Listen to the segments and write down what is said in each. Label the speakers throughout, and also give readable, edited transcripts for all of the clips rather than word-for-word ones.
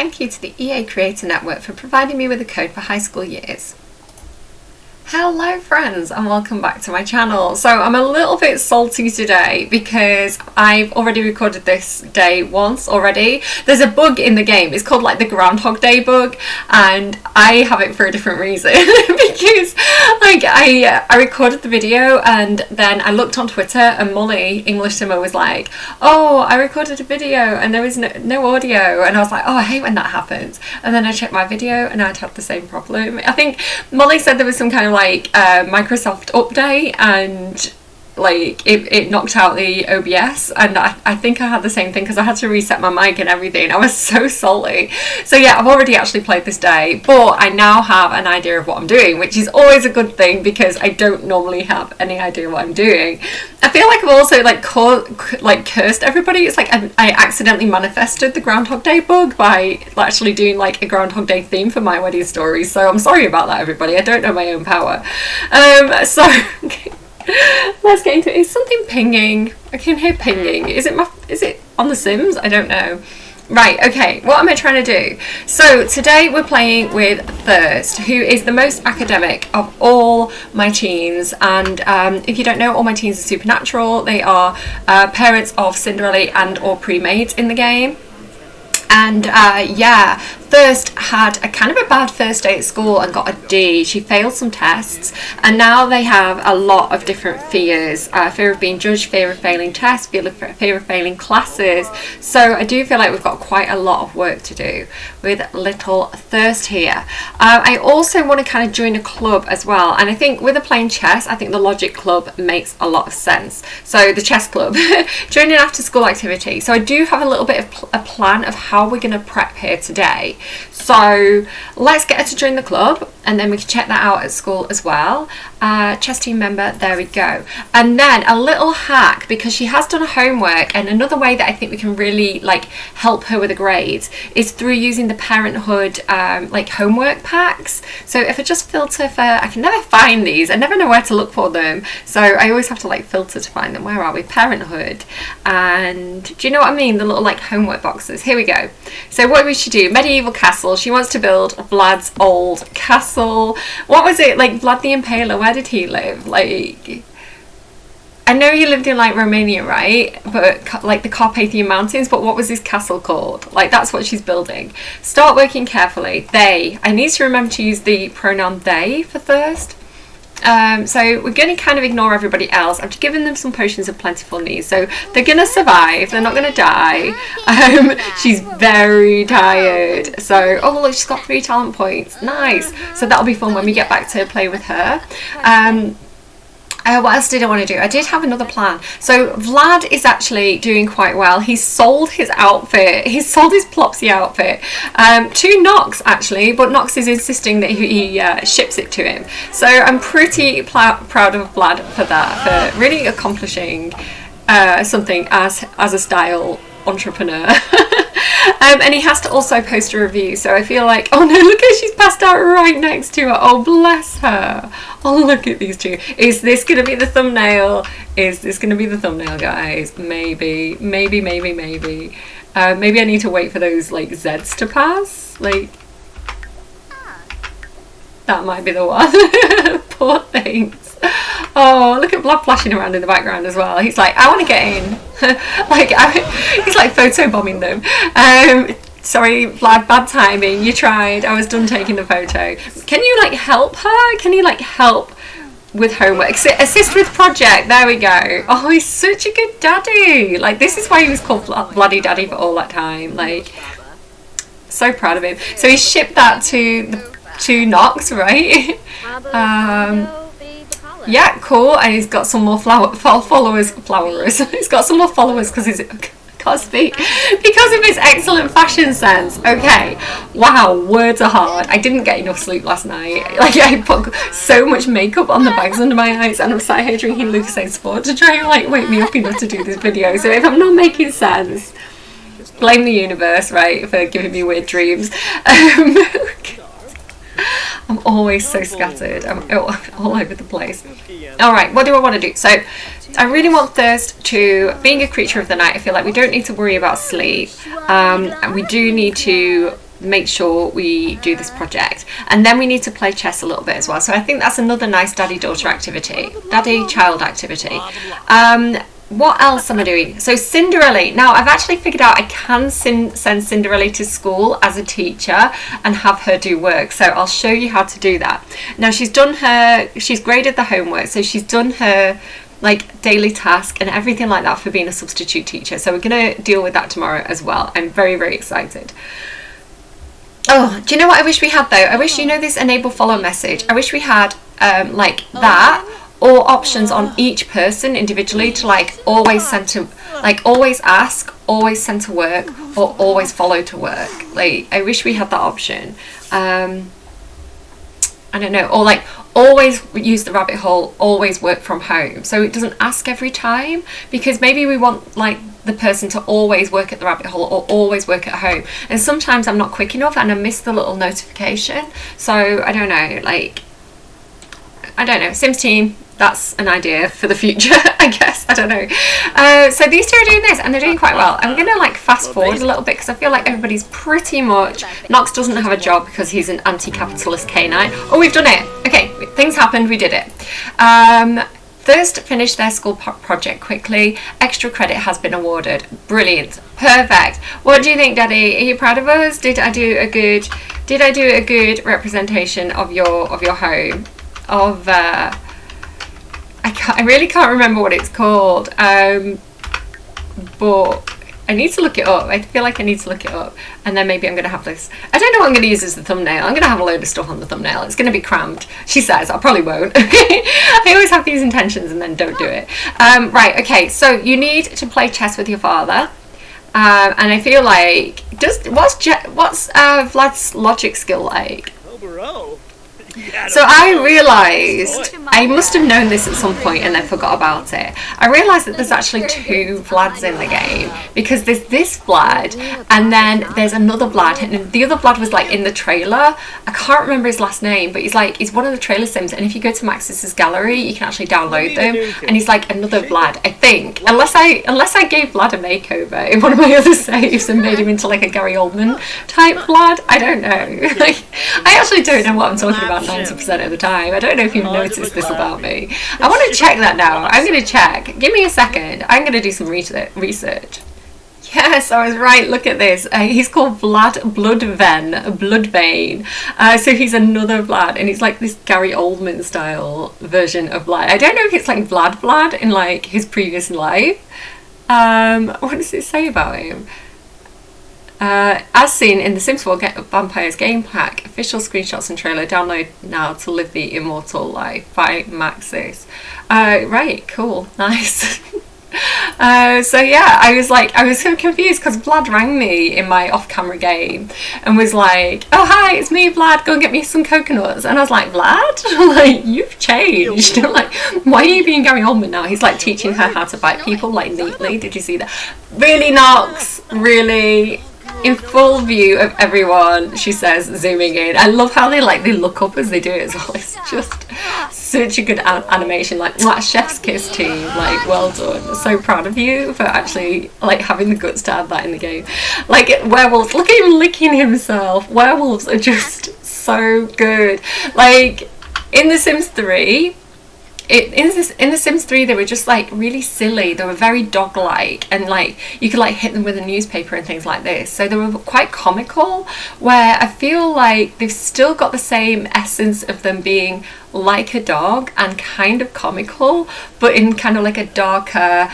Speaker 1: thank you to the EA Creator Network for providing me with a code for high school years. Hello friends and welcome back to my channel. So I'm a little bit salty today because I've already recorded this day once already. There's a bug in the game, it's called like the Groundhog Day bug, and I have it for a different reason because like I recorded the video and then I looked on Twitter and Molly English Simmer was like, oh, I recorded a video and there was no audio, and I was like, oh, I hate when that happens. And then I checked my video and I'd had the same problem. I think Molly said there was some kind of like Microsoft update and like it knocked out the OBS, and I think I had the same thing because I had to reset my mic and everything. I was so salty. So yeah, I've already actually played this day, but I now have an idea of what I'm doing, which is always a good thing because I don't normally have any idea what I'm doing. I feel like I've also like cursed everybody. It's like I accidentally manifested the Groundhog Day bug by actually doing like a Groundhog Day theme for my wedding story. So I'm sorry about that, everybody. I don't know my own power. So let's get into it. Is something pinging? I can hear pinging. Is it on The Sims? I don't know. Right, okay, what am I trying to do? So today we're playing with Thirst, who is the most academic of all my teens, and if you don't know, all my teens are supernatural. They are parents of Cinderella and or pre-mates in the game. And yeah, Thirst had a kind of a bad first day at school and got a D. She failed some tests, and now they have a lot of different fears. Fear of being judged, fear of failing tests, fear of failing classes. So I do feel like we've got quite a lot of work to do with little Thirst here. I also want to kind of join a club as well, and I think with a playing chess, I think the Logic Club makes a lot of sense. So the chess club, joining after school activity. So I do have a little bit of a plan of how we're going to prep here today. So let's get her to join the club, and then we can check that out at school as well. Chess team member, there we go. And then a little hack, because she has done her homework, and another way that I think we can really like help her with the grades is through using the Parenthood like homework packs. So if I just filter for, I can never find these, I never know where to look for them, so I always have to like filter to find them. Where are we? Parenthood. And do you know what I mean? The little like homework boxes. Here we go. So what we should do, medieval castle. She wants to build Vlad's old castle. What was it, like Vlad the Impaler? Where did he live? Like, I know he lived in like Romania, right? But like the Carpathian Mountains, but what was his castle called? Like, that's what she's building. Start working carefully. They. I need to remember to use the pronoun they for Thirst. So we're going to kind of ignore everybody else. I've given them some potions of plentiful needs, so they're going to survive. They're not going to die. She's very tired. So, oh look, she's got 3 talent points. Nice. So that'll be fun when we get back to play with her. What else did I want to do? I did have another plan. So Vlad is actually doing quite well. He's sold his outfit. He's sold his Plopsy outfit to Nox actually, but Nox is insisting that he ships it to him. So I'm pretty proud of Vlad for that, for really accomplishing something as a style entrepreneur. And he has to also post a review, so I feel like, oh no, look at, she's passed out right next to her. Oh bless her. Oh, look at these two. Is this gonna be the thumbnail? Is this gonna be the thumbnail, guys? Maybe maybe I need to wait for those like Z's to pass. Like, that might be the one. Poor things. Oh, look at Vlad flashing around in the background as well. He's like, I want to get in. Like, he's like photobombing them. Sorry, Vlad, bad timing. You tried. I was done taking the photo. Can you like help her? Can you like help with homework? Assist with project. There we go. Oh, he's such a good daddy. Like, this is why he was called Bloody Daddy for all that time. Like, so proud of him. So he shipped that to Nox, right? Yeah, cool. And he's got some more followers. He's got some more followers because he's because of his excellent fashion sense. Okay, wow, words are hard. I didn't get enough sleep last night. Like, I put so much makeup on the bags under my eyes, and I'm sat here drinking Lucasade Sport to try and like wake me up enough to do this video. So if I'm not making sense, blame the universe, right, for giving me weird dreams. I'm always so scattered. I'm all over the place. Alright, what do I want to do? So, I really want Thirst to, being a creature of the night, I feel like we don't need to worry about sleep. And we do need to make sure we do this project. And then we need to play chess a little bit as well. So I think that's another nice daddy-daughter activity, daddy-child activity. What else am I doing? So Cinderella. Now I've actually figured out I can send Cinderella to school as a teacher and have her do work. So I'll show you how to do that. Now she's graded the homework. So she's done her like daily task and everything like that for being a substitute teacher. So we're going to deal with that tomorrow as well. I'm very, very excited. Oh, do you know what I wish we had though? I wish, you know, this enable follow message. I wish we had like that, or options on each person individually to like always send to, like always ask, always send to work, or always follow to work. Like I wish we had that option. I don't know, or like always use the rabbit hole, always work from home, so it doesn't ask every time, because maybe we want like the person to always work at the rabbit hole or always work at home, and sometimes I'm not quick enough and I miss the little notification. So I don't know, like I don't know, Sims team, that's an idea for the future, I guess. I don't know. So these two are doing this and they're doing quite well. I'm gonna like fast forward a little bit because I feel like everybody's pretty much, Knox doesn't have a job because he's an anti-capitalist canine. Oh, we've done it. Okay, things happened, we did it. First, finish their school project quickly. Extra credit has been awarded. Brilliant, perfect. What do you think, Daddy? Are you proud of us? Did I do a good representation of your home? Of I really can't remember what it's called, but I need to look it up. I feel like I need to look it up, and then maybe I'm going to have this. I don't know what I'm going to use as the thumbnail. I'm going to have a load of stuff on the thumbnail. It's going to be crammed. She says. I probably won't. I always have these intentions and then don't do it. Right, okay, so you need to play chess with your father. And I feel like, what's Vlad's logic skill like? So I realised, I must have known this at some point and then forgot about it. I realised that there's actually two Vlads in the game, because there's this Vlad and then there's another Vlad, and the other Vlad was like in the trailer. I can't remember his last name, but he's one of the trailer sims, and if you go to Maxis's gallery you can actually download them, and he's like another Vlad, I think, unless I gave Vlad a makeover in one of my other saves and made him into like a Gary Oldman type Vlad. I don't know. Like, I actually don't know what I'm talking about 90% of the time. I don't know if you've noticed this about me. I want to check that now. I'm going to check. Give me a second. I'm going to do some research. Yes, I was right. Look at this. He's called Vlad Bloodbane. So he's another Vlad, and he's like this Gary Oldman style version of Vlad. I don't know if it's like Vlad in like his previous life. What does it say about him? As seen in the Sims 4 Vampires game pack, official screenshots and trailer, download now to live the immortal life by Maxis. Right, cool, nice. So yeah, I was so confused because Vlad rang me in my off-camera game and was like, oh hi, it's me, Vlad, go and get me some coconuts. And I was like, Vlad? Like, you've changed. I'm like, why are you being Gary Oldman now? He's like teaching her how to bite people like neatly. Did you see that? Really, Knox, really in full view of everyone, she says, zooming in. I love how they look up as they do it as well. It's just such a good animation, like chef's kiss team, like well done. So proud of you for actually like having the guts to add that in the game. Like werewolves, look at him licking himself. Werewolves are just so good. Like in The Sims 3, in The Sims 3 they were just like really silly. They were very dog-like, and like you could like hit them with a newspaper and things like this, so they were quite comical, where I feel like they've still got the same essence of them being like a dog and kind of comical, but in kind of like a darker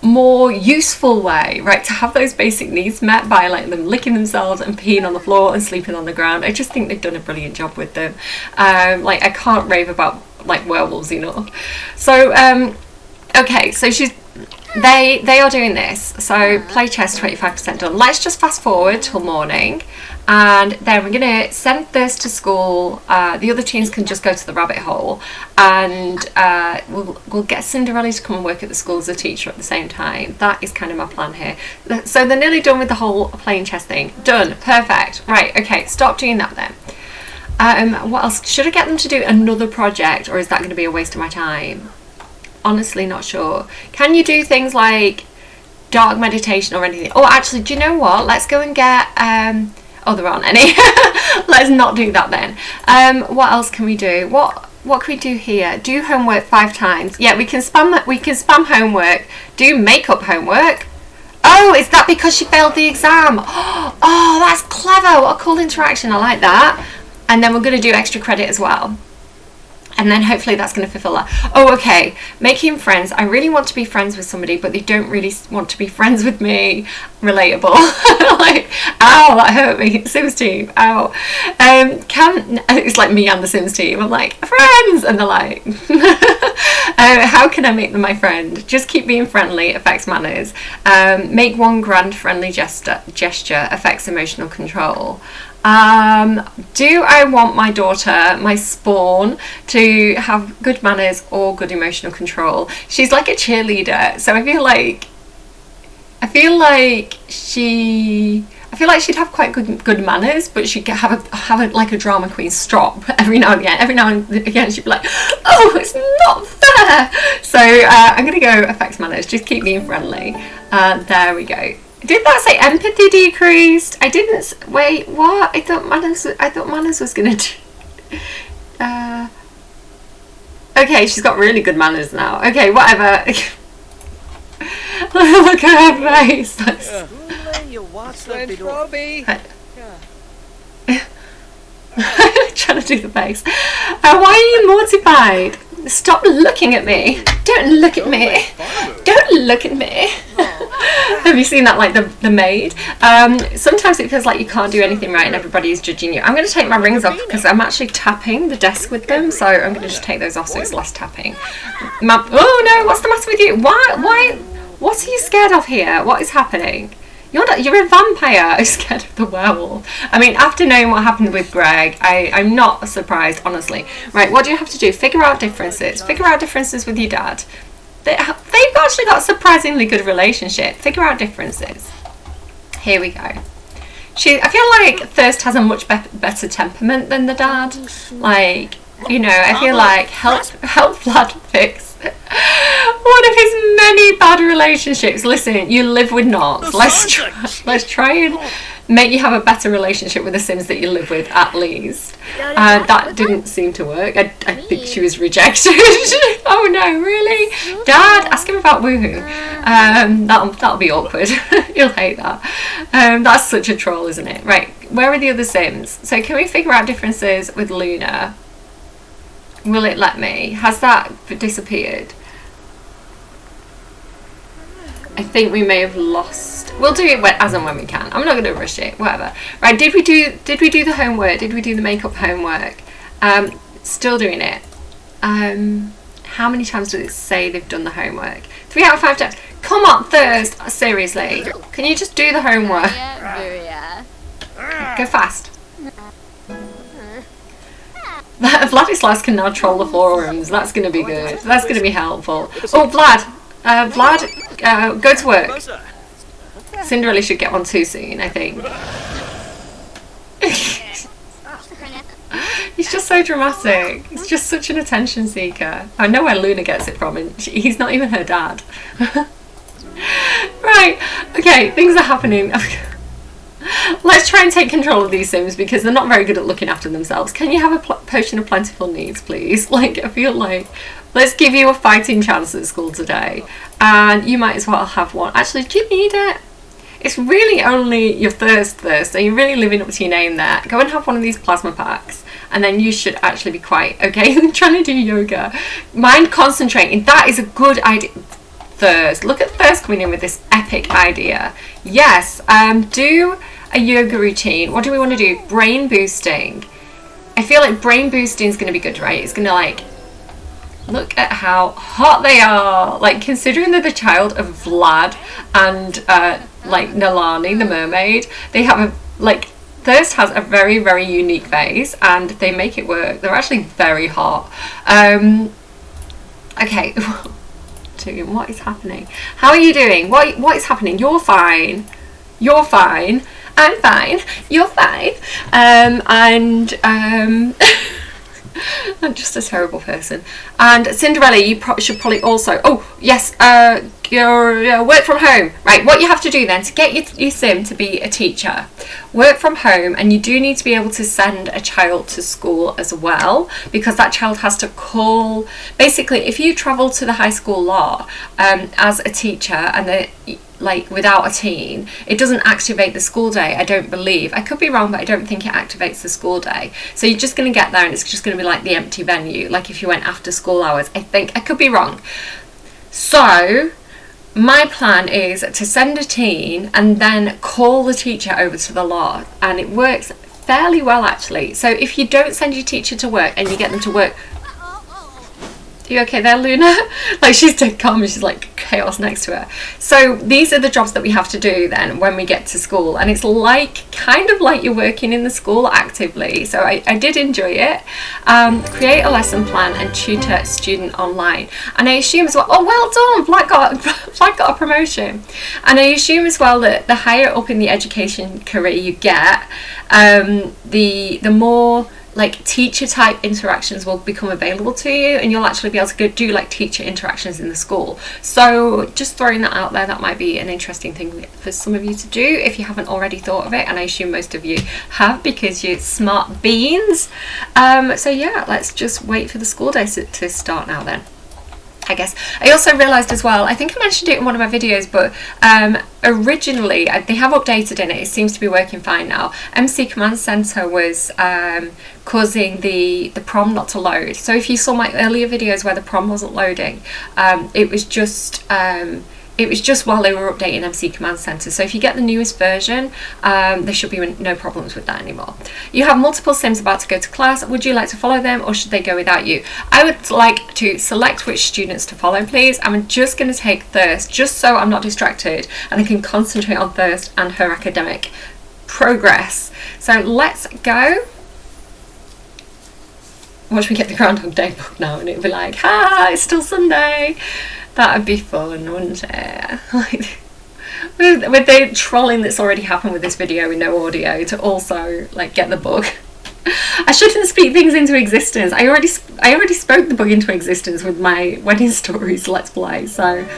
Speaker 1: more useful way, right, to have those basic needs met by like them licking themselves and peeing on the floor and sleeping on the ground. I just think they've done a brilliant job with them. Like I can't rave about like werewolves enough. So okay, so they are doing this. So play chess 25% done. Let's just fast forward till morning, and then we're gonna send this to school. The other teens can just go to the rabbit hole, and we'll get Cinderella to come and work at the school as a teacher at the same time. That is kind of my plan here. So they're nearly done with the whole playing chess thing. Done, perfect. Right, okay, stop doing that then. What else? Should I get them to do another project, or is that going to be a waste of my time? Honestly, not sure. Can you do things like dark meditation or anything. Oh, actually, do you know what? Let's go and get oh, there aren't any. Let's not do that then. What else can we do? What can we do here? Do homework 5 times. Yeah, we can spam homework. Do makeup homework. Oh, is that because she failed the exam? Oh, that's clever. What a cool interaction. I like that. And then we're going to do extra credit as well. And then hopefully that's going to fulfill that. Oh, okay. Making friends. I really want to be friends with somebody, but they don't really want to be friends with me. Relatable. Like, ow, that hurt me. Sims team. Ow. It's like me and the Sims team. I'm like, friends! And they're like, how can I make them my friend? Just keep being friendly. Affects manners. Make one grand friendly gesture. Affects emotional control. Do I want my daughter, my spawn, to have good manners or good emotional control? She's like a cheerleader, so I feel like she'd have quite good manners, but she'd have like a drama queen stop every now and again. Every now and again she'd be like, oh, it's not fair. So I'm gonna go affects manners. Just keep being friendly. There we go. Did that say empathy decreased? I didn't. Wait, what? I thought manners was gonna do. Okay, she's got really good manners now. Okay, whatever. Look at her face. Trying to do the face. Why are you mortified? Stop looking at me. Don't look at me. Don't look at me. Have you seen that, like the maid? Sometimes it feels like you can't do anything right and everybody is judging you. I'm going to take my rings off because I'm actually tapping the desk with them, so I'm going to just take those off so it's less tapping. Oh no, what's the matter with you? Why? What are you scared of here? What is happening? You're a vampire. I'm scared of the werewolf. I mean, after knowing what happened with Greg, I'm not surprised, honestly. Right, what do you have to do? Figure out differences. Figure out differences with your dad. They've actually got a surprisingly good relationship. Figure out differences. Here we go. I feel like Thirst has a much better temperament than the dad. Like, you know, I feel like help Vlad fix one of his many bad relationships. Listen, you live with Knox. Let's try and make you have a better relationship with the Sims that you live with, at least. That didn't seem to work. I think she was rejected. Oh no, really? Dad, ask him about Woohoo. That'll be awkward. You'll hate that. That's such a troll, isn't it? Right, where are the other Sims? So can we figure out differences with Luna? Will it let me? Has that disappeared? I think we may have lost. We'll do it as and when we can. I'm not going to rush it. Whatever. Right? Did we do the homework? Did we do the makeup homework? Still doing it. How many times does it say they've done the homework? 3 out of 5 times. Come on, Thirst. Seriously. Can you just do the homework? Go fast. Vladislas can now troll the forums. That's going to be good. That's going to be helpful. Oh, Vlad. Vlad, go to work. Cinderella should get one too soon, I think. He's just so dramatic. He's just such an attention seeker. I know where Luna gets it from, and he's not even her dad. Right. Okay, things are happening. Let's try and take control of these Sims because they're not very good at looking after themselves. Can you have a potion of plentiful needs, please? Like, I feel like let's give you a fighting chance at school today, and you might as well have one. Actually, do you need it? It's really only your thirst, so you're really living up to your name there. Go and have one of these plasma packs, and then you should actually be quite okay. I'm trying to do yoga. Mind concentrating. That is a good idea. Thirst. Look at Thirst coming in with this epic idea. Yes. Do a yoga routine. What do we want to do? Brain boosting. I feel like brain boosting is going to be good, right? It's going to, like, look at how hot they are. Like, considering they're the child of Vlad and like Nalani, the mermaid, they have a, like, Thirst has a very, very unique face and they make it work. They're actually very hot. Okay. What is happening? How are you doing? What is happening? You're fine. You're fine. I'm fine. You're fine. I'm just a terrible person. And Cinderella, you should probably also, oh yes, your work from home. Right, what you have to do then to get your sim to be a teacher, work from home, and you do need to be able to send a child to school as well, because that child has to call, basically if you travel to the high school lot as a teacher and they like without a teen, it doesn't activate the school day, I don't believe. I could be wrong, but I don't think it activates the school day. So you're just going to get there and it's just going to be like the empty venue, like if you went after school hours. I think, I could be wrong. So my plan is to send a teen and then call the teacher over to the lot, and it works fairly well actually. So if you don't send your teacher to work and you get them to work, are you okay there, Luna? Like, she's dead calm and she's like chaos next to her. So these are the jobs that we have to do then when we get to school, and it's like kind of like you're working in the school actively. So I did enjoy it. Create a lesson plan and tutor student online. And I assume as well, oh well done, Flag got a promotion. And I assume as well that the higher up in the education career you get, the more like teacher type interactions will become available to you, and you'll actually be able to go do like teacher interactions in the school. So just throwing that out there, that might be an interesting thing for some of you to do if you haven't already thought of it, and I assume most of you have because you're smart beans. So yeah, let's just wait for the school day to start now then, I guess. I also realised as well, I think I mentioned it in one of my videos, but originally they have updated in it. It seems to be working fine now. MC Command Center was causing the prom not to load. So if you saw my earlier videos where the prom wasn't loading, it was just while they were updating MC Command Center. So if you get the newest version, there should be no problems with that anymore. You have multiple Sims about to go to class. Would you like to follow them, or should they go without you? I would like to select which students to follow, please. I'm just going to take Thirst, just so I'm not distracted and I can concentrate on Thirst and her academic progress. So let's go. Watch me get the Groundhog Day book now and it'll be like, ha, it's still Sunday. That would be fun, wouldn't it? Like, with the trolling that's already happened with this video with no audio, to also like get the book. I shouldn't speak things into existence. I already spoke the book into existence with my wedding stories let's play. So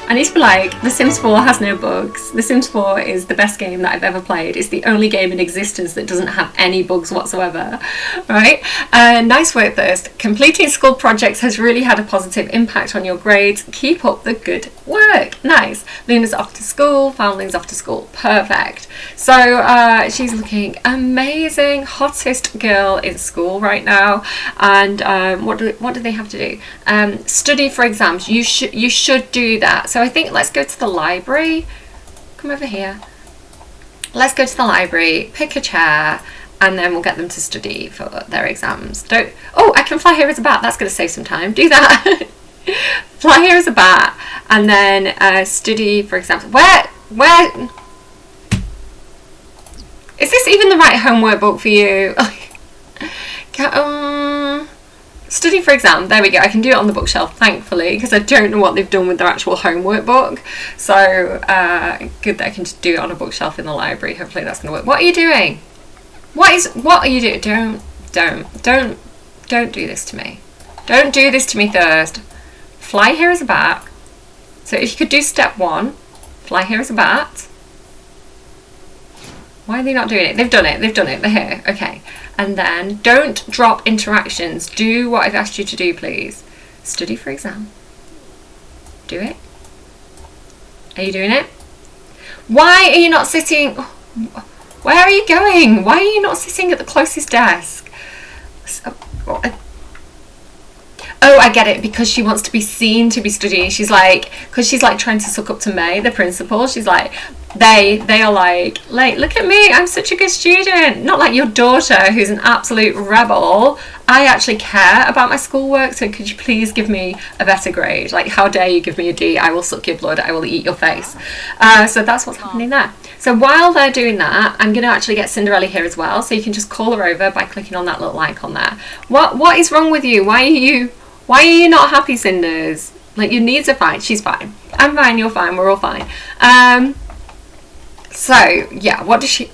Speaker 1: I need to be like, The Sims 4 has no bugs. The Sims 4 is the best game that I've ever played. It's the only game in existence that doesn't have any bugs whatsoever, right? Nice work, Thirst. Completing school projects has really had a positive impact on your grades. Keep up the good work. Nice. Luna's off to school. Foundling's off to school. Perfect. So she's looking amazing. Hottest girl in school right now. And what do they have to do? Study for exams. You should do that. So I think let's go to the library. Come over here. Let's go to the library, pick a chair, and then we'll get them to study for their exams. Oh, I can fly here as a bat. That's going to save some time. Do that. Fly here as a bat, and then study for exams. Where is this even the right homework book for you? Study for exam. There we go. I can do it on the bookshelf, thankfully, because I don't know what they've done with their actual homework book. So good that I can just do it on a bookshelf in the library. Hopefully that's going to work. What are you doing? What are you doing? Don't do this to me. Don't do this to me, Thirst. Fly here as a bat. So if you could do step 1, fly here as a bat. Why are they not doing it? They've done it. They're here. Okay. And then don't drop interactions. Do what I've asked you to do, please. Study for exam. Do it. Are you doing it? Why are you not sitting? Where are you going? Why are you not sitting at the closest desk? Oh, I get it, because she wants to be seen to be studying. She's like, because she's like trying to suck up to May, the principal. She's like, they are like, look at me, I'm such a good student. Not like your daughter, who's an absolute rebel. I actually care about my schoolwork, so could you please give me a better grade? Like, how dare you give me a D? I will suck your blood, I will eat your face. So that's what's happening there. So while they're doing that, I'm going to actually get Cinderella here as well, so you can just call her over by clicking on that little icon there. What is wrong with you? Why are you not happy, Cinders? Like, your needs are fine. She's fine. I'm fine. You're fine. We're all fine. So yeah, what does she?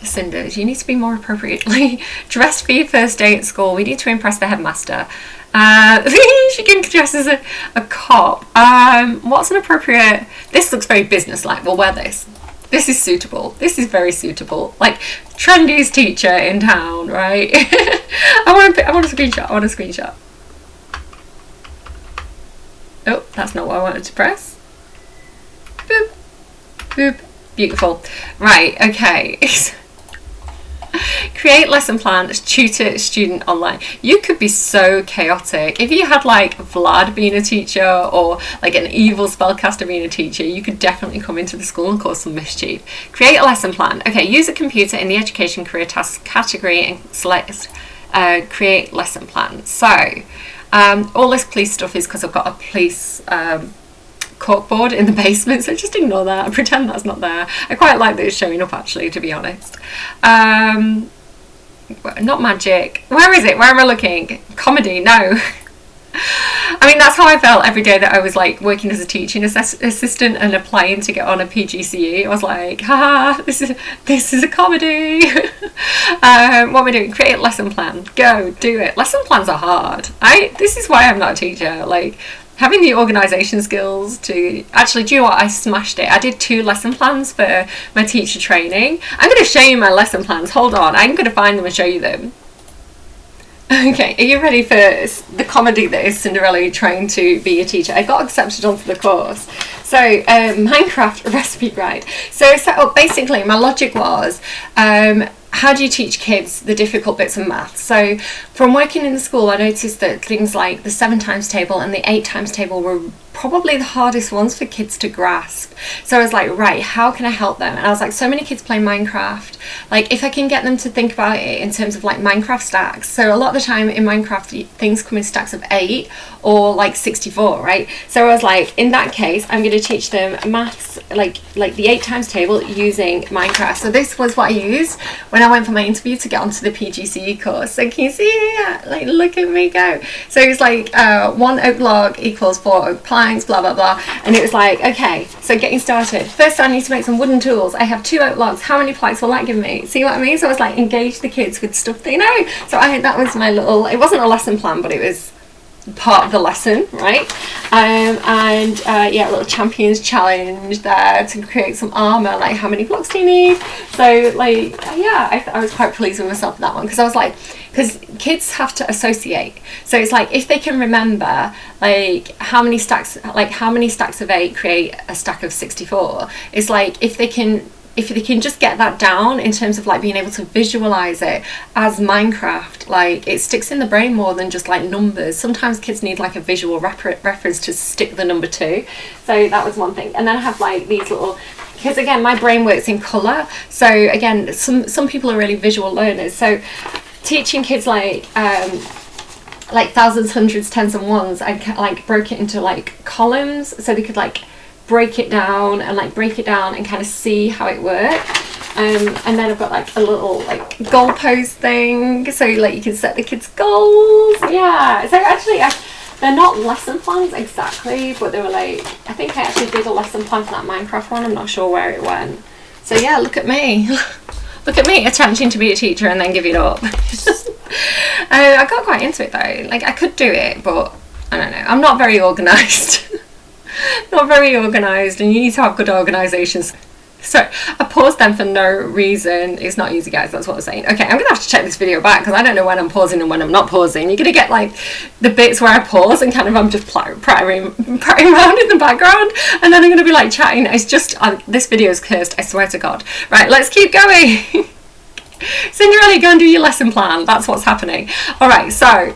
Speaker 1: Cinders, you need to be more appropriately dressed for your first day at school. We need to impress the headmaster. She can dress as a cop. What's an appropriate... This looks very business-like. We'll wear this. This is suitable. This is very suitable. Like, trendiest teacher in town, right? I want a screenshot. I want a screenshot. Oh, that's not what I wanted to press. Boop. Boop. Beautiful. Right, okay. Create lesson plans, tutor student online. You could be so chaotic. If you had like Vlad being a teacher or like an evil spellcaster being a teacher, you could definitely come into the school and cause some mischief. Create a lesson plan. Okay, use a computer in the education career task category and select create lesson plan. So all this police stuff is because I've got a police corkboard in the basement, so just ignore that. Pretend that's not there. I quite like that it's showing up actually, to be honest. Not magic. Where is it? Where am I looking? Comedy? No. I mean, that's how I felt every day that I was like working as a teaching assistant and applying to get on a PGCE. I was like, ha, this is a comedy. What am I doing? Create a lesson plan. Go do it. Lesson plans are hard. This is why I'm not a teacher. Like, having the organisation skills to... Actually, do you know what? I smashed it. I did 2 lesson plans for my teacher training. I'm going to show you my lesson plans. Hold on. I'm going to find them and show you them. Okay, are you ready for the comedy that is Cinderella trying to be a teacher? I got accepted onto the course. So, Minecraft recipe guide. So, basically, my logic was... how do you teach kids the difficult bits of math? So from working in the school, I noticed that things like the 7 times table and the 8 times table were probably the hardest ones for kids to grasp. So I was like, right, how can I help them? And I was like, so many kids play Minecraft. Like, if I can get them to think about it in terms of like Minecraft stacks. So a lot of the time in Minecraft, things come in stacks of 8 or like 64, right? So I was like, in that case, I'm going to teach them maths, like the 8 times table using Minecraft. So this was what I used when I went for my interview to get onto the PGCE course. So can you see here? Like, look at me go. So it was like 1 oak log equals 4 oak planks, blah, blah, blah. And it was like, okay, so getting started. First I need to make some wooden tools. I have 2 oak logs. How many planks will that give me? See what I mean? So I was like, engage the kids with stuff they know. So that was my little, it wasn't a lesson plan, but it was part of the lesson, right? Yeah, a little champions challenge there to create some armor. Like, how many blocks do you need? So like, yeah, I was quite pleased with myself with that one, because I was like, because kids have to associate. So it's like, if they can remember like how many stacks of 8 create a stack of 64, it's like, if they can just get that down in terms of like being able to visualize it as Minecraft, like it sticks in the brain more than just like numbers. Sometimes kids need like a visual reference to stick the number 2. So that was one thing. And then I have like these little, because again, my brain works in color. So again, some people are really visual learners. So teaching kids like thousands, hundreds, tens and ones, I like broke it into like columns so they could like break it down and kind of see how it worked. And then I've got like a little like goalpost thing, so like you can set the kids goals. Yeah, so actually they're not lesson plans exactly, but they were like, I think I actually did a lesson plan for that Minecraft one. I'm not sure where it went. So yeah, look at me. Look at me attempting to be a teacher and then give it up. I got quite into it though. Like, I could do it, but I don't know. I'm not very organised. Not very organised, and you need to have good organisations. So I paused them for no reason. It's not easy, guys, that's what I'm saying. Okay, I'm gonna have to check this video back because I don't know when I'm pausing and when I'm not pausing. You're gonna get like the bits where I pause and kind of I'm just prattling around in the background, and then I'm gonna be like chatting. It's just this video is cursed, I swear to God. Right, let's keep going. Cinderella, go and do your lesson plan. That's what's happening. All right, so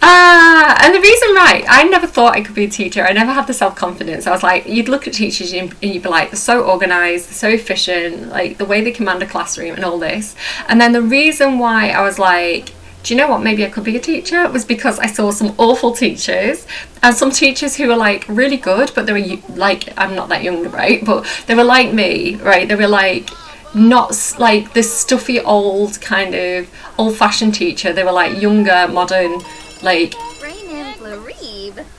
Speaker 1: and the reason, right, I never thought I could be a teacher. I never had the self-confidence. I was like, you'd look at teachers and you'd be like, they're so organised, they're so efficient, like the way they command a classroom and all this. And then the reason why I was like, do you know what, maybe I could be a teacher, was because I saw some awful teachers and some teachers who were like really good, but they were like, I'm not that young, right, but they were like me, right, they were like not like this stuffy old kind of old-fashioned teacher. They were like younger, modern, like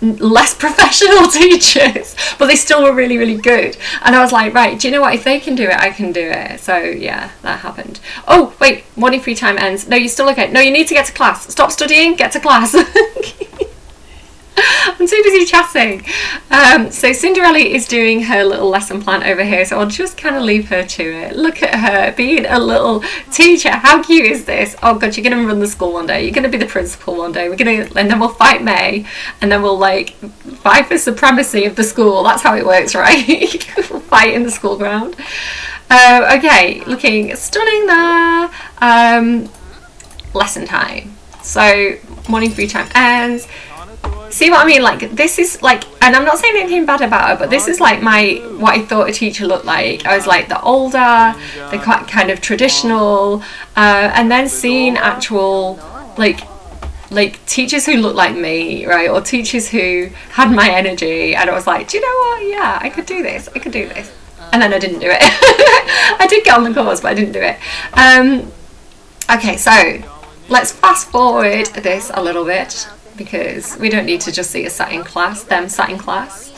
Speaker 1: less professional teachers, but they still were really, really good. And I was like, right, do you know what? If they can do it, I can do it. So yeah, that happened. Oh, wait, morning free time ends. No, you're still okay. No, you need to get to class. Stop studying, get to class. I'm too busy chatting. So Cinderella is doing her little lesson plan over here, so I'll just kind of leave her to it. Look at her being a little teacher. How cute is this? Oh god, you're gonna run the school one day. You're gonna be the principal one day. And then we'll fight May, and then we'll like fight for supremacy of the school. That's how it works, right? We'll fight in the school ground. Okay, looking stunning there. Lesson time. So morning free time ends. See what I mean? Like, this is like, and I'm not saying anything bad about her, but this is like what I thought a teacher looked like. I was like the older, the quite kind of traditional, and then seeing actual like teachers who looked like me, right, or teachers who had my energy, and I was like, do you know what? Yeah, I could do this. I could do this. And then I didn't do it. I did get on the course, but I didn't do it. Okay, so let's fast forward this a little bit, because we don't need to just see us sat in class, them sat in class.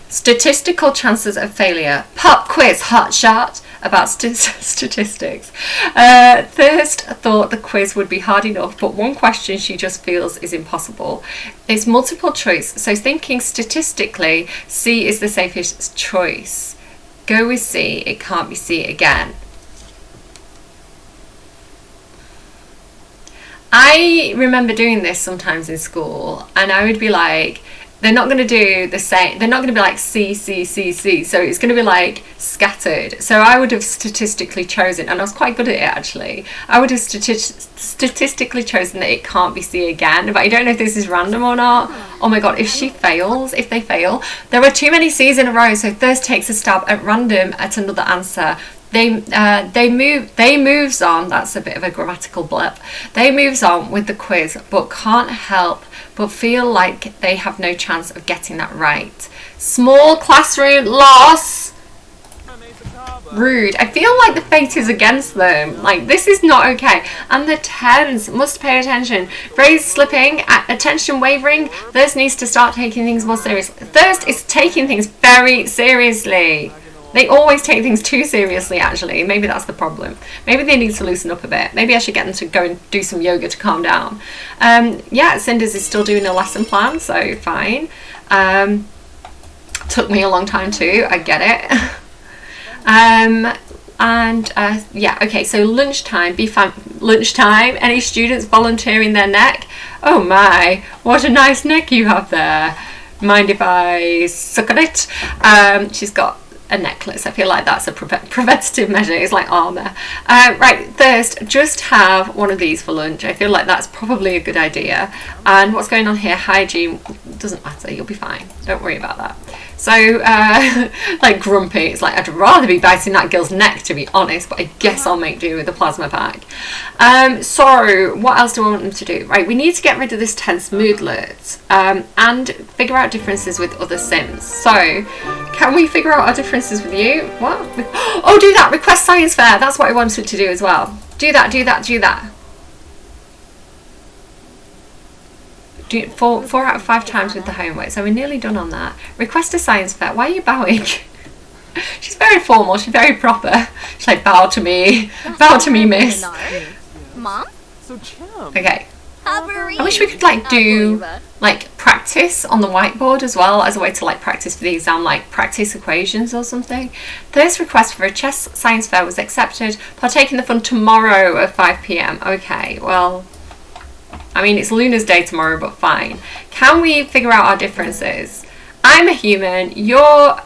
Speaker 1: Statistical chances of failure. Pop quiz, hot shot about statistics. Thirst thought the quiz would be hard enough, but one question she just feels is impossible. It's multiple choice, so thinking statistically, C is the safest choice. Go with C, it can't be C again. I remember doing this sometimes in school, and I would be like, they're not going to do the same, they're not going to be like C, C, C, C, so it's going to be like scattered. So I would have statistically chosen, and I was quite good at it actually, I would have statistically chosen that it can't be C again, but I don't know if this is random or not. Oh my god, if they fail, there are too many C's in a row, so Thirst takes a stab at random at another answer. They moves on, that's a bit of a grammatical blip. They moves on with the quiz, but can't help but feel like they have no chance of getting that right. Small classroom loss. Rude. I feel like the fate is against them. Like, this is not okay. And the tens must pay attention. Phrase slipping, attention wavering. Thirst needs to start taking things more seriously. Thirst is taking things very seriously. They always take things too seriously, actually. Maybe that's the problem. Maybe they need to loosen up a bit. Maybe I should get them to go and do some yoga to calm down. Yeah, Cinders is still doing a lesson plan, so fine. Took me a long time too, I get it. Yeah, okay, so lunchtime, lunchtime, any students volunteering their neck? Oh my, what a nice neck you have there. Mind if I suck on it? She's got a necklace. I feel like that's a preventative measure. It's like armor. Right, Thirst, just have one of these for lunch. I feel like that's probably a good idea. And what's going on here? Hygiene doesn't matter. You'll be fine. Don't worry about that. So, like Grumpy, it's like, I'd rather be biting that girl's neck, to be honest, but I guess I'll make do with the plasma pack. So, what else do I want them to do? Right, we need to get rid of this tense moodlet and figure out differences with other Sims. So, can we figure out our differences with you? What? Oh, do that! Request science fair! That's what I wanted to do as well. Do that, do that, do that. 4 out of 5 times with the homework, so we're nearly done on that. Request a science fair. Why are you bowing? She's very formal, she's very proper. She's like, bow to me, miss.
Speaker 2: Mom?
Speaker 1: Okay. I wish we could like do like practice on the whiteboard as well, as a way to like practice for the exam, like practice equations or something. This request for a chess science fair was accepted. Partake in the fun tomorrow at 5 p.m. Okay, well, I mean, it's Luna's day tomorrow, but fine. Can we figure out our differences? I'm a human, you're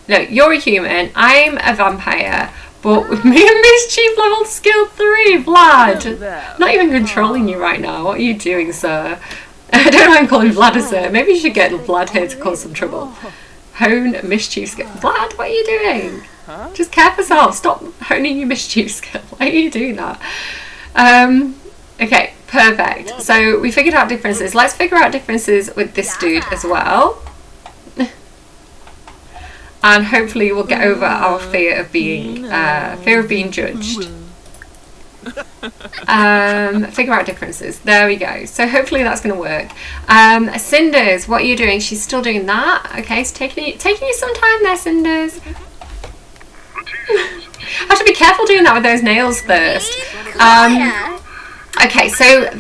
Speaker 1: a human, I'm a vampire, but with me and Mischief level skill 3, Vlad. Not even controlling you right now. What are you doing, sir? I don't know why I'm calling Vlad a sir. Maybe you should get Vlad here to cause some trouble. Hone Mischief skill. Vlad, what are you doing? Just care for yourself. Stop honing your Mischief skill. Why are you doing that? Okay. Perfect. So we figured out differences. Let's figure out differences with this dude as well. And hopefully we'll get over our fear of being judged. Figure out differences. There we go. So hopefully that's going to work. Cinders, what are you doing? She's still doing that. Okay, it's taking you some time there, Cinders. I have to be careful doing that with those nails first. Okay, so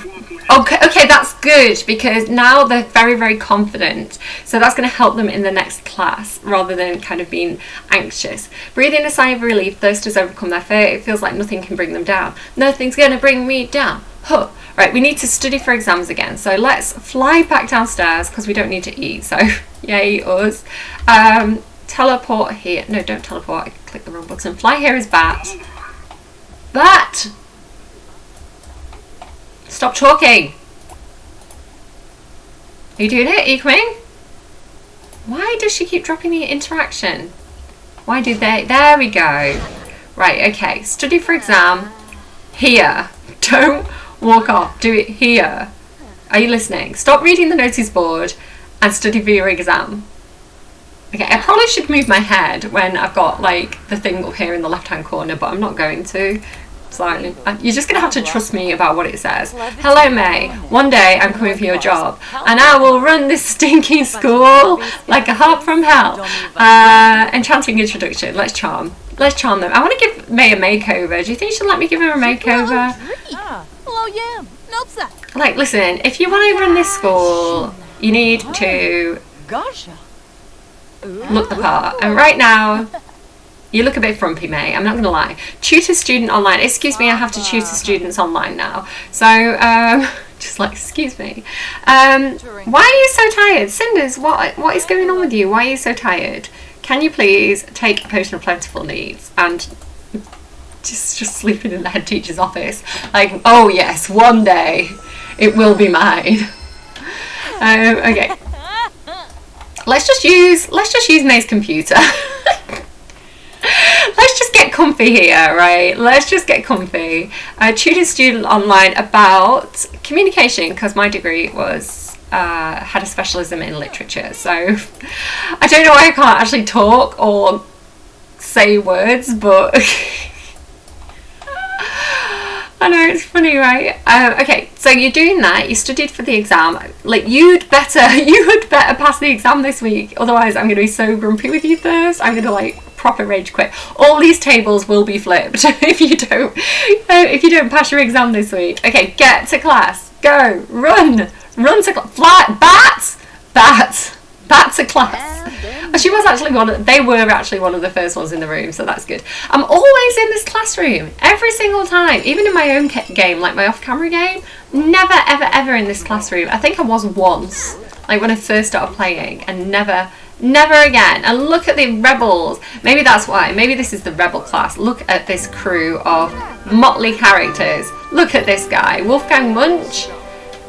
Speaker 1: okay, that's good because now they're very, very confident. So that's going to help them in the next class rather than kind of being anxious. Breathing a sigh of relief, thirst has overcome their fear. It feels like nothing can bring them down. Nothing's going to bring me down. Huh. Right, we need to study for exams again. So let's fly back downstairs because we don't need to eat. So yay us. Teleport here. No, don't teleport. I clicked the wrong button. Fly here is bat. Bat! Stop talking. Are you doing it? Are you coming? Why does she keep dropping the interaction? Why do they? There we go. Right, okay. Study for exam. Here. Don't walk off. Do it here. Are you listening? Stop reading the notice board and study for your exam. Okay, I probably should move my head when I've got like the thing up here in the left hand corner, but I'm not going to. So you're just going to have to trust me about what it says. Hello, May. One day I'm coming for your job and I will run this stinking school like a harp from hell. Enchanting introduction. Let's charm them. I want to give May a makeover. Do you think she'll let me give her a makeover? Like, listen, if you want to run this school, you need to look the part. And right now, you look a bit frumpy, May. I'm not going to lie. Tutor student online. Excuse me, I have to tutor students online now. So, just like, excuse me. Why are you so tired? Cinders, what is going on with you? Why are you so tired? Can you please take a potion of plentiful needs and just sleeping in the head teacher's office? Like, oh yes, one day it will be mine. Okay. Let's just use May's computer. Let's just get comfy here, right? Let's just get comfy. Tutor student online about communication because my degree was had a specialism in literature. So I don't know why I can't actually talk or say words, but I know it's funny, right? Okay, so you're doing that. You studied for the exam. Like you'd better pass the exam this week. Otherwise, I'm gonna be so grumpy with you Thursday. I'm gonna like proper rage quit. All these tables will be flipped if you don't pass your exam this week. Okay, get to class. Go, run to class. Fly, bat to class. She was actually they were actually one of the first ones in the room, so that's good. I'm always in this classroom every single time, even in my own game, like my off-camera game. Never ever in this classroom. I think I was once, like when I first started playing, and never again. And look at the rebels. Maybe that's why. Maybe this is the rebel class. Look at this crew of motley characters. Look at this guy. Wolfgang Munch,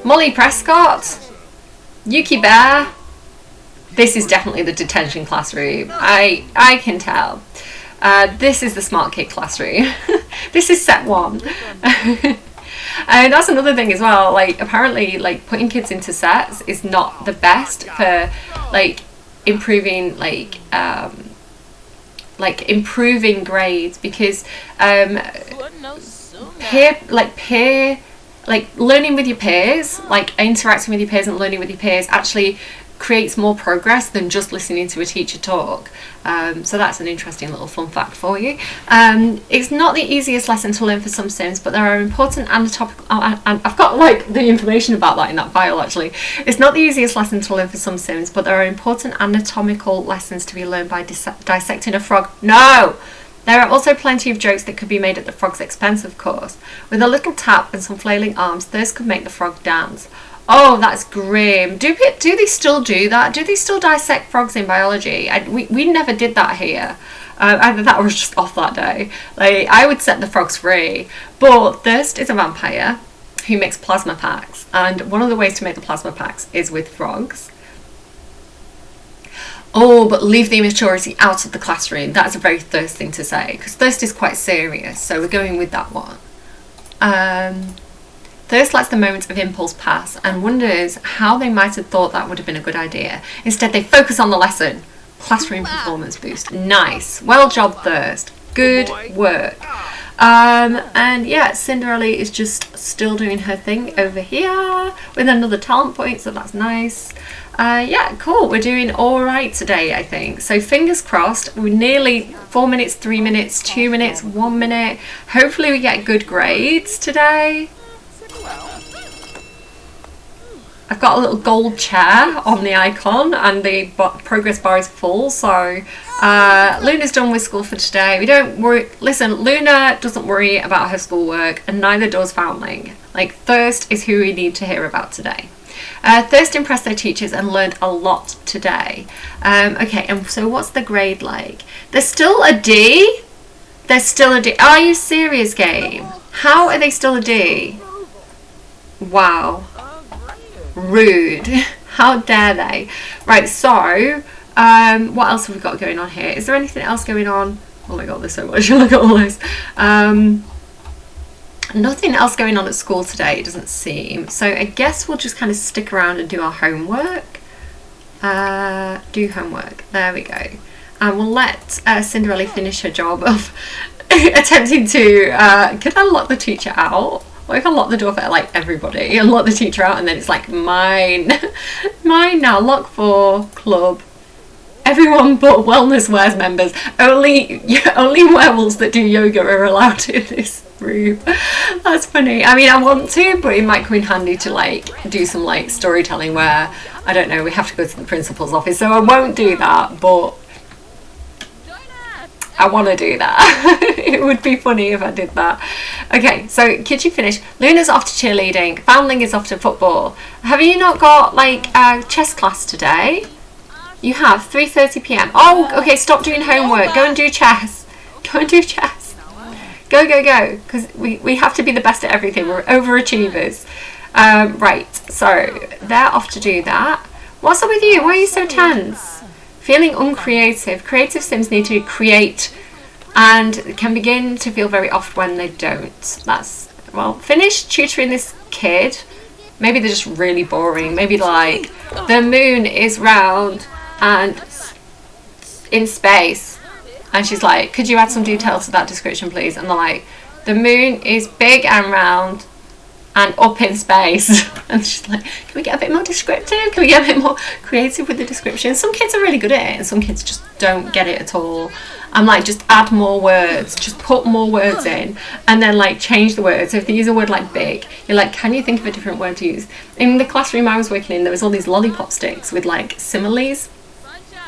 Speaker 1: Molly Prescott, Yuki Bear. This is definitely the detention classroom. I can tell. This is the smart kid classroom. This is set one. And that's another thing as well. Like apparently, like putting kids into sets is not the best for like improving improving grades because learning with your peers, like interacting with your peers and learning with your peers actually creates more progress than just listening to a teacher talk. So that's an interesting little fun fact for you. It's not the easiest lesson to learn for some sims, but there are important anatomical and I've got like the information about that in that file actually. It's not the easiest lesson to learn for some sims, but there are important anatomical lessons to be learned by dissecting a frog. No! There are also plenty of jokes that could be made at the frog's expense, of course. With a little tap and some flailing arms, thirst could make the frog dance. Oh, that's grim. Do they still do that? Do they still dissect frogs in biology? We never did that here. Either that or was just off that day. Like, I would set the frogs free. But Thirst is a vampire who makes plasma packs. And one of the ways to make the plasma packs is with frogs. Oh, but leave the immaturity out of the classroom. That's a very Thirst thing to say. Because Thirst is quite serious. So we're going with that one. Thirst lets the moments of impulse pass and wonders how they might have thought that would have been a good idea. Instead, they focus on the lesson. Classroom performance boost. Nice. Well job, Thirst. Good work. And yeah, Cinderella is just still doing her thing over here with another talent point, so that's nice. Yeah, cool. We're doing all right today, I think. So fingers crossed. We're nearly 4 minutes, 3 minutes, 2 minutes, 1 minute. Hopefully we get good grades today. I've got a little gold chair on the icon and the progress bar is full, so Luna's done with school for today. We don't worry. Listen, Luna doesn't worry about her schoolwork and neither does Foundling. Like, Thirst is who we need to hear about today. Thirst impressed their teachers and learned a lot today. Okay, and so what's the grade like? There's still a D? There's still a D. Are you serious, game? How are they still a D? Wow. Rude. How dare they? Right, so what else have we got going on here? Is there anything else going on? Oh my god, there's so much. Look at all this. Nothing else going on at school today, it doesn't seem. So I guess we'll just kind of stick around and do our homework. Do homework. There we go. And we'll let Cinderella finish her job of attempting to can I lock the teacher out? What if I lock the door for like everybody and lock the teacher out and then it's like mine. Mine now, lock for club. Everyone but Wellness Wears members. Only werewolves that do yoga are allowed in this room. That's funny. I mean, I want to, but it might come in handy to like do some like storytelling where, I don't know, we have to go to the principal's office. So I won't do that, but I want to do that. It would be funny if I did that. Okay, so kitchen finished. Luna's off to cheerleading. Foundling is off to football. Have you not got like a chess class today? You have 3:30 p.m. Oh, okay, stop doing homework. Go and do chess. Go and do chess. Go, go, go. Because we have to be the best at everything. We're overachievers. Right, so they're off to do that. What's up with you? Why are you so tense? Feeling uncreative. Creative Sims need to create and can begin to feel very off when they don't. That's, well, finish tutoring this kid. Maybe they're just really boring. Maybe like, the moon is round and in space. And she's like, could you add some detail to that description, please? And they're like, the moon is big and round and up in space. And she's like, can we get a bit more descriptive? Can we get a bit more creative with the description? Some kids are really good at it and some kids just don't get it at all. I'm like, just add more words, just put more words in and then like change the words. So if they use a word like big, you're like, can you think of a different word to use? In the classroom I was working in, there was all these lollipop sticks with like similes.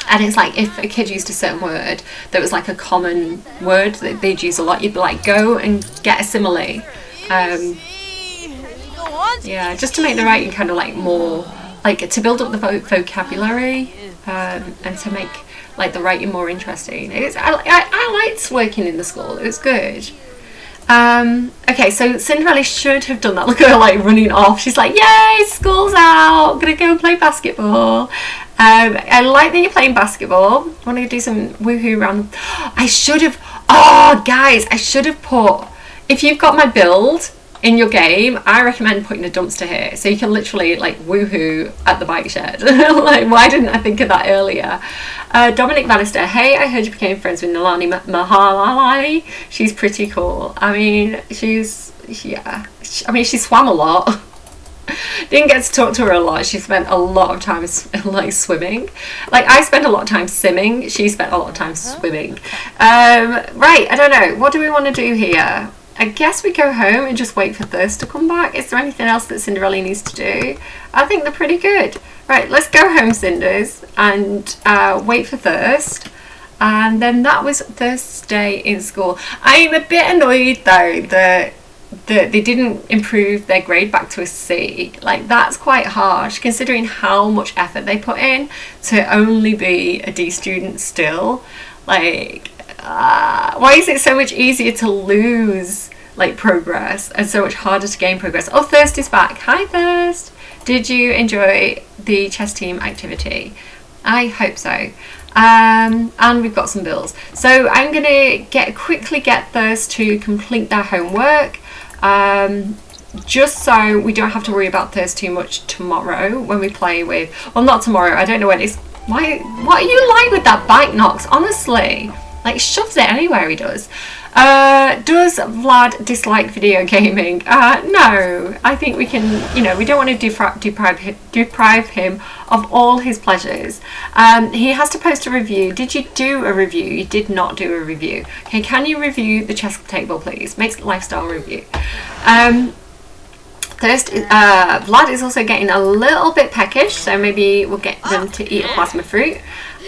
Speaker 1: And it's like, if a kid used a certain word that was like a common word that they'd use a lot, you'd be like, go and get a simile. Yeah, just to make the writing kind of like more, like to build up the vocabulary and to make like the writing more interesting. I liked working in the school, it was good. Okay, so Cinderella should have done that. Look at her like running off. She's like, yay, school's out, gonna go play basketball. I like that you're playing basketball. Want to do some woohoo around? I should have, oh guys, I should have put, if you've got my build in your game, I recommend putting a dumpster here so you can literally like woohoo at the bike shed. Like, why didn't I think of that earlier? Dominic Bannister, hey, I heard you became friends with Nalani Mahalali. She's pretty cool. I mean, she's, yeah, I mean, she swam a lot. Didn't get to talk to her a lot. She spent a lot of time like swimming. Like, I spent a lot of time simming. She spent a lot of time swimming. Right, I don't know. What do we want to do here? I guess we go home and just wait for Thirst to come back. Is there anything else that Cinderella needs to do? I think they're pretty good. Right, let's go home, Cinders, and wait for Thirst. And then that was Thirst's day in school. I'm a bit annoyed though that they didn't improve their grade back to a C. Like, that's quite harsh considering how much effort they put in to only be a D student still. Like, why is it so much easier to lose like progress and so much harder to gain progress? Oh, Thirst is back. Hi Thirst. Did you enjoy the chess team activity? I hope so. And we've got some bills, so I'm gonna quickly get Thirst to complete their homework, just so we don't have to worry about Thirst too much tomorrow when we play with, well, not tomorrow, I don't know when it's, what are you like with that bite, Nox? Honestly, like, shoves it anywhere he does. Does Vlad dislike video gaming? No. I think we can, you know, we don't want to deprive him of all his pleasures. He has to post a review. Did you do a review? You did not do a review. Okay, can you review the chess table, please? Make a lifestyle review. Vlad is also getting a little bit peckish, so maybe we'll get them to eat a plasma fruit.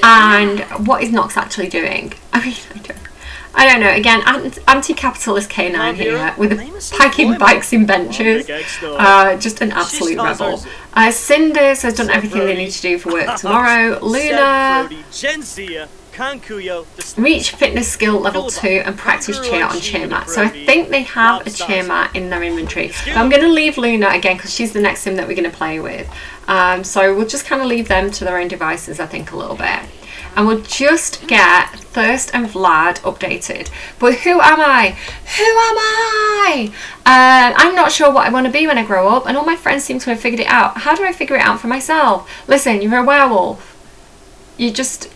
Speaker 1: And what is Nox actually doing? I mean, I don't know. Again, anti-capitalist canine here with a packing bikes in benches. Just an absolute rebel. Cinders has done everything they need to do for work tomorrow. Luna reach fitness skill level 2 and practice cheer on cheer mat. So I think they have a cheer mat in their inventory. But I'm going to leave Luna again because she's the next sim that we're going to play with. So we'll just kind of leave them to their own devices, I think, a little bit. And we'll just get Thirst and Vlad updated. But who am I? Who am I? I'm not sure what I want to be when I grow up, and all my friends seem to have figured it out. How do I figure it out for myself? Listen, you're a werewolf. You're just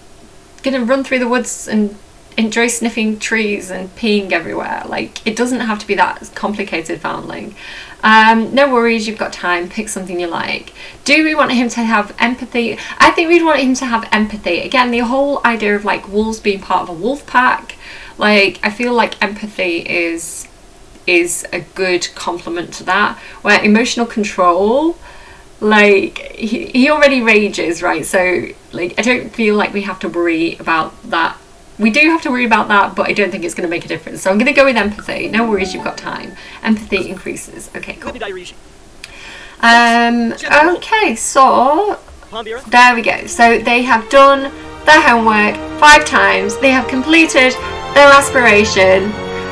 Speaker 1: gonna run through the woods and enjoy sniffing trees and peeing everywhere. Like, it doesn't have to be that complicated, foundling. No worries, you've got time. Pick something you like. Do we want him to have empathy? I think we'd want him to have empathy. Again, the whole idea of like wolves being part of a wolf pack, like I feel like empathy is a good complement to that. Where emotional control, like he already rages, right? So like I don't feel like we have to worry about that. We do have to worry about that, but I don't think it's going to make a difference. So I'm going to go with empathy. No worries, you've got time. Empathy increases. Okay, cool. Okay, so there we go. So they have done their homework 5 times. They have completed their aspiration.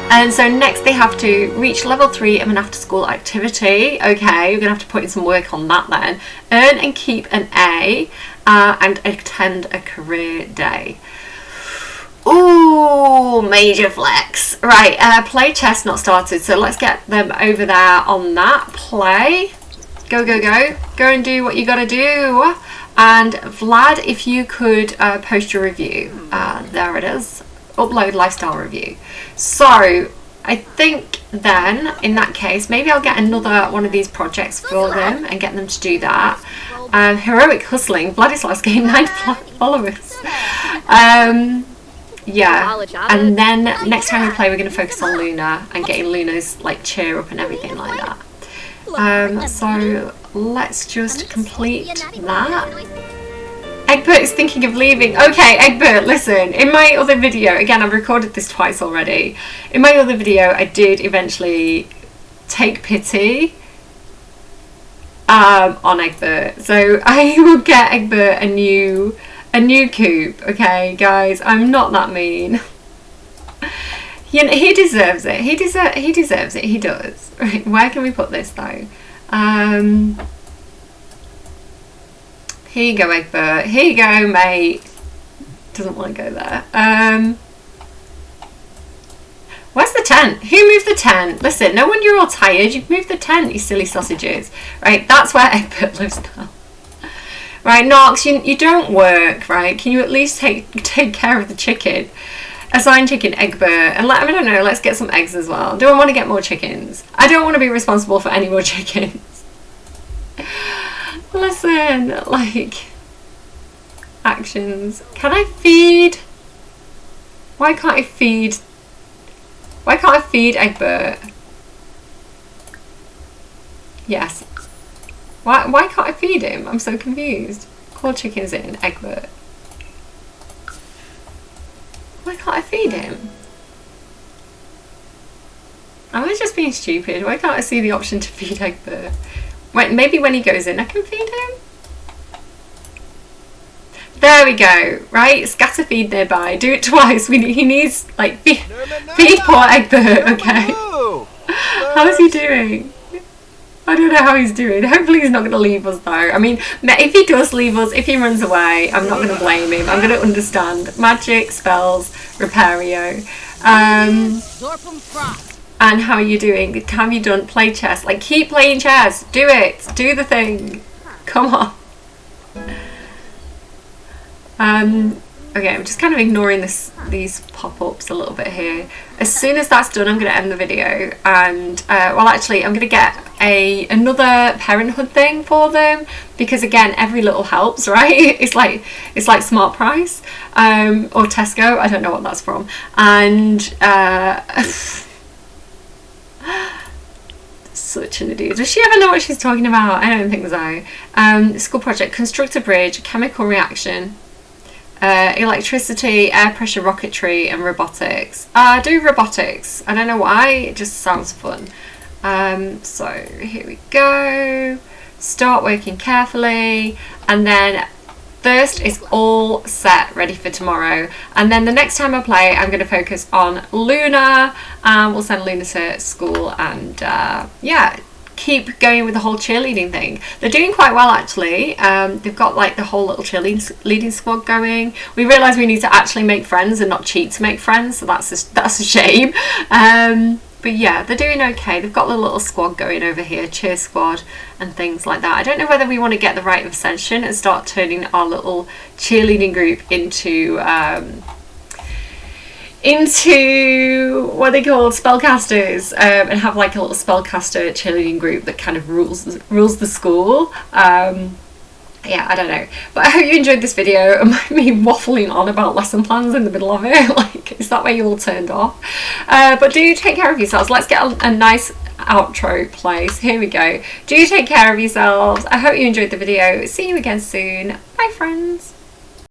Speaker 1: And so next they have to reach level 3 of an after school activity. Okay, we're going to have to put in some work on that then. Earn and keep an A and attend a career day. Ooh, major flex. Right, play chess not started, so let's get them over there on that. Play. Go, go, go. Go and do what you gotta do. And Vlad, if you could post your review. There it is. Upload lifestyle review. So, I think then, in that case, maybe I'll get another one of these projects for them and get them to do that. Heroic hustling. Vladislav's gained 9 followers. Yeah, and then next time we play we're going to focus on Luna and getting Luna's like cheer up and everything like that. So let's just complete that. Egbert is thinking of leaving. Okay, Egbert, listen, in my other video, again I've recorded this twice already, in my other video I did eventually take pity on Egbert, so I will get Egbert a new coop. Okay guys, I'm not that mean. You know, he deserves it. He deserves it. He does. Right, where can we put this though? Here you go, Egbert. Here you go, mate. Doesn't want to go there. Where's the tent? Who moved the tent? Listen, no wonder you're all tired. You've moved the tent, you silly sausages. Right, that's where Egbert lives now. Right, Nox, you don't work, right? Can you at least take care of the chicken? Assign chicken Egbert, and I don't know, let's get some eggs as well. Do I want to get more chickens? I don't want to be responsible for any more chickens. Listen, like, actions. Can I feed? Why can't I feed? Why can't I feed Egbert? Yes. Why can't I feed him? I'm so confused. Call chickens in, Egbert. Why can't I feed him? Am I just being stupid? Why can't I see the option to feed Egbert? Wait, maybe when he goes in I can feed him? There we go, right? Scatter feed nearby. Do it twice. He needs, like, feed poor Egbert, okay? How is he doing? I don't know how he's doing. Hopefully he's not going to leave us though. I mean, if he does leave us, if he runs away, I'm not going to blame him. I'm going to understand. Magic, spells, Repario. And how are you doing? Have you done play chess? Like, keep playing chess. Do it. Do the thing. Come on. Okay, I'm just kind of ignoring these pop-ups a little bit here. As soon as that's done, I'm going to end the video, and well, actually I'm going to get another parenthood thing for them, because again, every little helps, right? It's like Smart Price or Tesco, I don't know what that's from. And such an idiot. Does she ever know what she's talking about? I don't think so. School project: construct a bridge, chemical reaction, electricity, air pressure, rocketry, and robotics. Do robotics. I don't know why, it just sounds fun. So here we go. Start working carefully, and then first is all set, ready for tomorrow. And then the next time I play, I'm going to focus on Luna. We'll send Luna to school, and yeah, keep going with the whole cheerleading thing. They're doing quite well, actually. They've got like the whole little cheerleading squad going. We realise we need to actually make friends and not cheat to make friends, so that's a shame. But yeah, they're doing okay. They've got the little squad going over here, cheer squad and things like that. I don't know whether we want to get the right of ascension and start turning our little cheerleading group into what they call spellcasters, and have like a little spellcaster cheerleading group that kind of rules the school. Yeah, I don't know, but I hope you enjoyed this video. Me waffling on about lesson plans in the middle of it. Like, is that where you all turned off? But do take care of yourselves. Let's get a nice outro place. Here we go. Do take care of yourselves. I hope you enjoyed the video. See you again soon. Bye, friends.